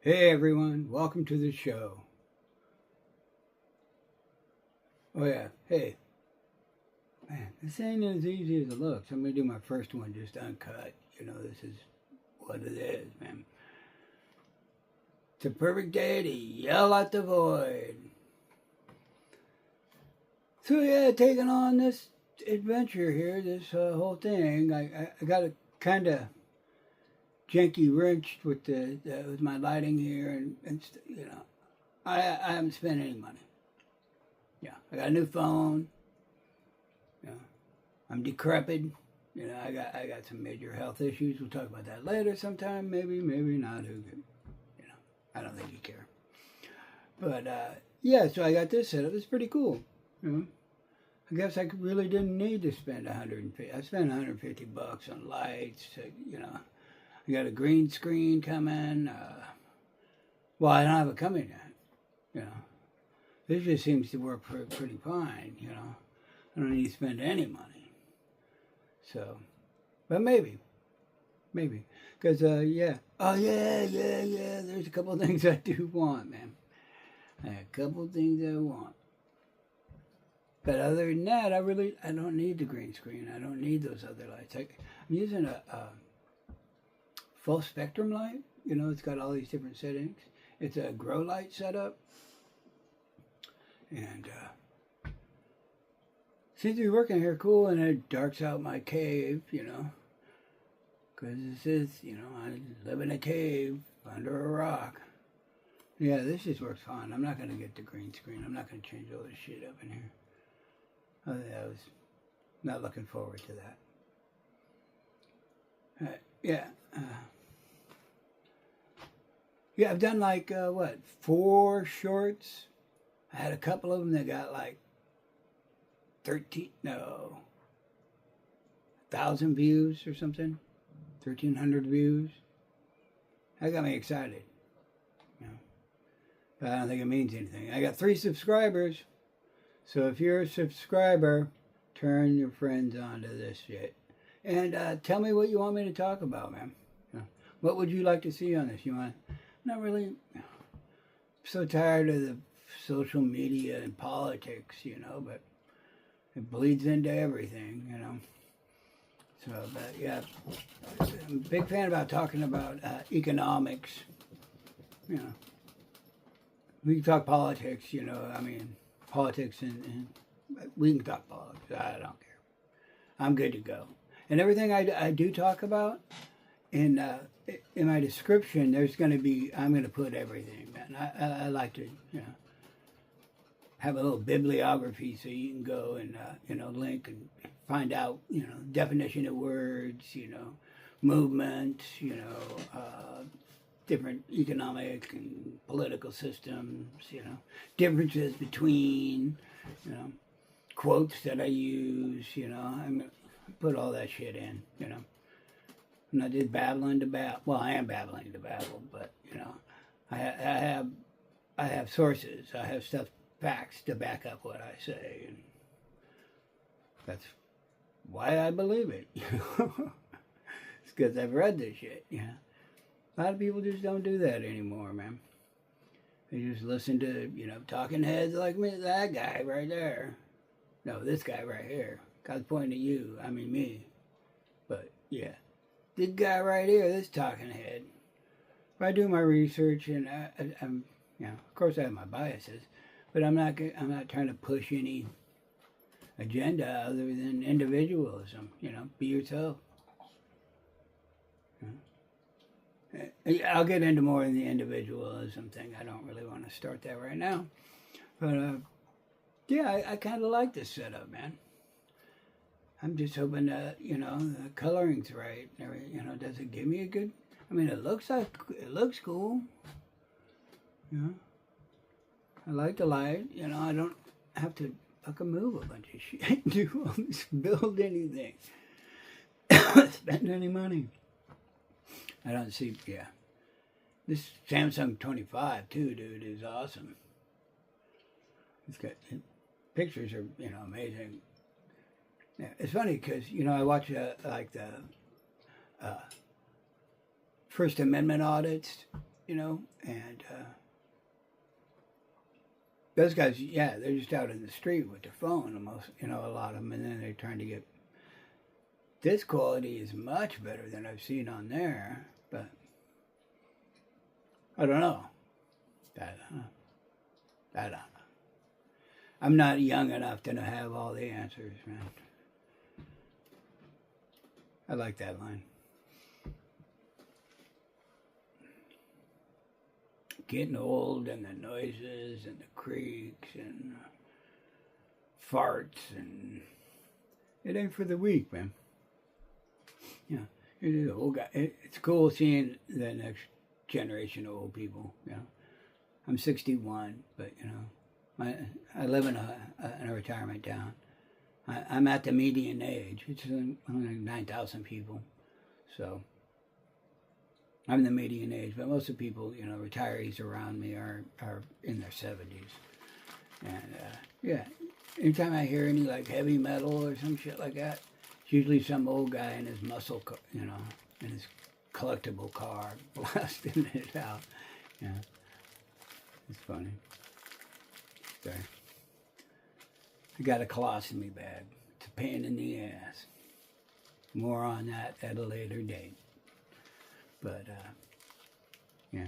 Hey everyone, welcome to the show. Oh yeah, hey. Man, this ain't as easy as it looks. I'm gonna do my first one just uncut. This is what it is, man. It's a perfect day to yell at the void. So yeah, taking on this adventure here, this whole thing, I got a kind of janky wrenched with with my lighting here, and I haven't spent any money. Yeah, I got a new phone. You know, I'm decrepit. I got some major health issues. We'll talk about that later sometime. Maybe not. Who could? I don't think you care. But yeah, so I got this set up. It's pretty cool. I guess I really didn't need to spend 150. I spent 150 bucks on lights. I got a green screen coming. Well, I don't have it coming yet. This just seems to work pretty fine. I don't need to spend any money. So, but maybe, because yeah. Oh yeah. There's a couple of things I do want, man. A couple of things I want. But other than that, I don't need the green screen. I don't need those other lights. I'm using a full spectrum light. It's got all these different settings. It's a grow light setup. And seems to be working here cool, and it darks out my cave, because this is, I live in a cave under a rock. Yeah, this just works fine. I'm not going to get the green screen. I'm not going to change all this shit up in here. I was not looking forward to that. Yeah. Yeah, I've done like, 4 shorts. I had a couple of them that got like 1,000 views or something. 1,300 views. That got me excited. But I don't think it means anything. I got 3 subscribers. So if you're a subscriber, turn your friends onto this shit. And tell me what you want me to talk about, man. What would you like to see on this? Not really. I'm so tired of the social media and politics, but it bleeds into everything, So, but yeah, I'm a big fan about talking about economics. We can talk politics, politics and we can talk politics. I don't care. I'm good to go. And everything I do talk about in my description, I'm going to put everything, man. I like to, have a little bibliography so you can go and, link and find out, definition of words, movement, different economic and political systems, differences between, quotes that I use, I'm going to put all that shit in, I'm not just babbling to babble. Well, I am babbling to babble, but, I have sources. I have facts to back up what I say, and that's why I believe it. It's because I've read this shit. A lot of people just don't do that anymore, man. They just listen to talking heads like me, that guy right there. No, this guy right here. God's pointing at you. I mean me. But yeah, this guy right here, this talking head. If I do my research, and I'm, of course I have my biases. But I'm not trying to push any agenda other than individualism. Be yourself. I'll get into more in the individualism thing. I don't really want to start that right now. But yeah, I kind of like this setup, man. I'm just hoping that the coloring's right. Does it give me a good? I mean, it looks cool. I like the light. I don't have to fucking move a bunch of shit. Do all this, build anything. Spend any money. I don't see, yeah. This Samsung 25 too, dude, is awesome. It's got, pictures are, amazing. Yeah, it's funny because, I watch like the First Amendment audits you know, and those guys, yeah, they're just out in the street with their phone, almost, you know, a lot of them, and then they're trying to get. This quality is much better than I've seen on there, but I don't know. I don't know. I'm not young enough to have all the answers, man. I like that line. Getting old, and the noises and the creaks and farts, and it ain't for the weak, man. You know, it is old guy. It's cool seeing the next generation of old people. You know, I'm 61, but you know, I live in a retirement town. I'm at the median age. It's only 9,000 people, so I'm the median age. But most of the people, you know, retirees around me are in their 70s, and yeah. Anytime I hear any like heavy metal or some shit like that, it's usually some old guy in his muscle car, you know, in his collectible car, blasting it out. Yeah, it's funny. Sorry. I got a colostomy bag. It's a pain in the ass. More on that at a later date. But, yeah.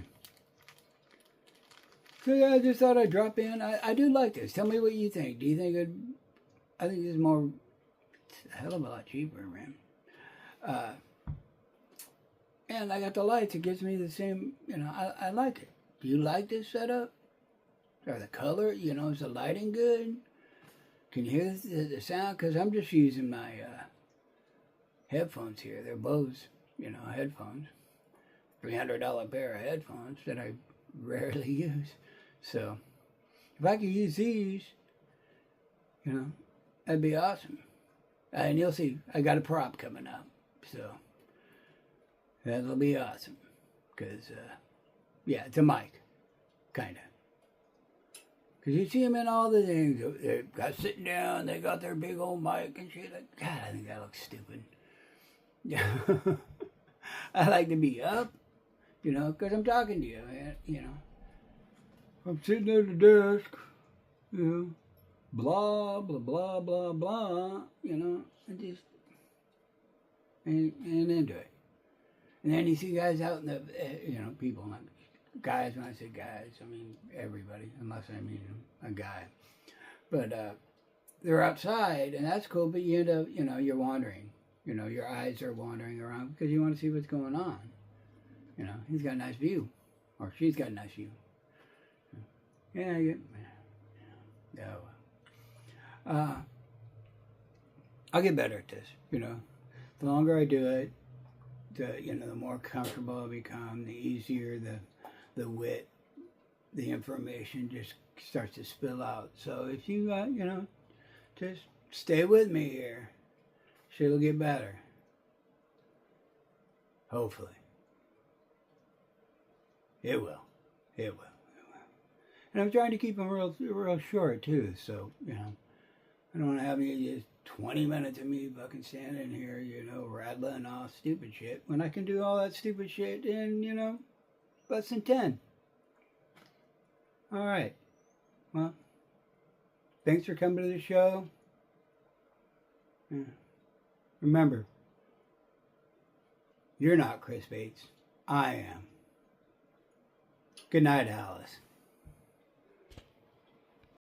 So, yeah, I just thought I'd drop in. I do like this. Tell me what you think. Do you think I think it's more, it's a hell of a lot cheaper, man. And I got the lights. It gives me the same, you know, I like it. Do you like this setup? Or the color? You know, is the lighting good? Can you hear the sound? Because I'm just using my headphones here. They're Bose, you know, headphones. $300 pair of headphones that I rarely use. So, if I could use these, you know, that'd be awesome. And you'll see, I got a prop coming up. So, that'll be awesome. Because, yeah, it's a mic. Kind of. Because you see them in all the things. They got sitting down, they got their big old mic and shit. Like, God, I think that looks stupid. Yeah. I like to be up, you know, because I'm talking to you, you know. I'm sitting at the desk, you know, blah, blah, blah, blah, blah, you know, and just, and into it. And then you see guys out in the, you know, people, not guys, when I say guys, I mean everybody, unless I mean a guy. But they're outside, and that's cool, but you end up, you know, you're wandering. You know, your eyes are wandering around because you want to see what's going on. You know, he's got a nice view, or she's got a nice view. Yeah, I'll get better at this, you know. The longer I do it, you know, the more comfortable I become, the easier the wit, the information just starts to spill out. So if you, you know, just stay with me here, shit'll get better. Hopefully. It will. It will. And I'm trying to keep them real short, too. So, you know, I don't want to have you just 20 minutes of me fucking standing here, you know, rattling off stupid shit when I can do all that stupid shit in, you know, less than 10. All right. Well, thanks for coming to the show. Yeah. Remember, you're not Chris Bates. I am. Good night, Alice.